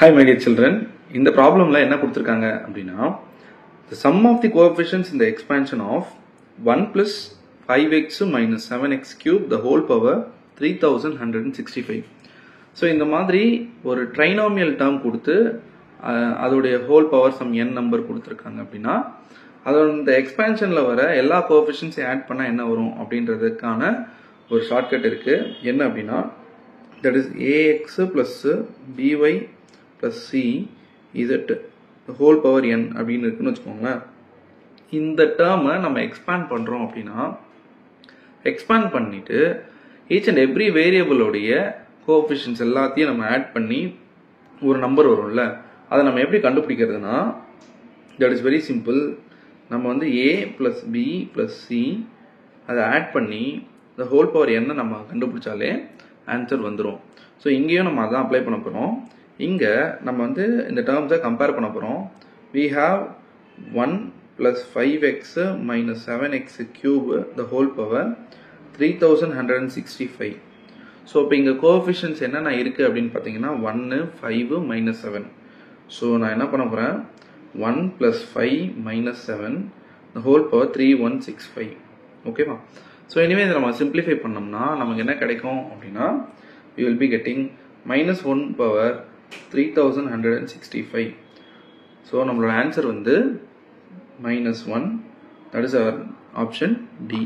Hi my dear children, in the problem la enna kuduthirukanga appadina the sum of the coefficients in the expansion of 1 plus 5x minus 7x cube the whole power 3165. So இந்த மாதிரி ஒரு trinomial term கொடுத்து அதோட whole power some n number கொடுத்திருக்காங்க அப்படினா அதோட இந்த எக்ஸ்பான்ஷன்ல வர எல்லா கோஎஃபிஷியன்ட்ஸ் ஆட் பண்ணா என்ன வரும் அப்படின்றதுக்கான ஒரு ஷார்ட்கட் இருக்கு. என்ன அப்படினா that is ax plus by plus c z the whole power n அப்படின்னு இருக்குன்னு வச்சுக்கோங்களேன். இந்த டேர்மை நம்ம எக்ஸ்பாண்ட் பண்றோம் அப்படின்னா எக்ஸ்பாண்ட் பண்ணிட்டு each and every வேரியபிள் உடைய கோஎஃபிஷியன்ட்ஸ் எல்லாத்தையும் நம்ம ஆட் பண்ணி ஒரு நம்பர் வரும்ல, அதை நம்ம எப்படி கண்டுபிடிக்கிறதுனா that is very simple. நம்ம வந்து a plus b plus c அதை ஆட் பண்ணி the whole power n நம்ம கண்டுபிடிச்சாலே ஆன்சர் வந்துரும். ஸோ இங்கேயும் நம்ம அதான் அப்ளை பண்ண போகிறோம். இங்கே நம்ம வந்து இந்த டேர்ம்ஸை கம்பேர் பண்ண போகிறோம். we have 1 plus 5x minus 7x cube the whole power 3165. So இப்போ இங்கே கோஎஃபிஷியன்ட்ஸ் என்னென்ன இருக்குது அப்படின்னு பார்த்தீங்கன்னா 1, 5, minus 7. ஸோ நான் என்ன பண்ண போகிறேன் 1 plus 5 minus 7 the whole power 3165. ஓகேவா? ஸோ இனிமேல் இதை நம்ம சிம்பிளிஃபை பண்ணோம்னா நமக்கு என்ன கிடைக்கும் அப்படின்னா we will be getting minus 1 power 3165. So நம்மளோட ஆன்சர் வந்து -1, that is our option D.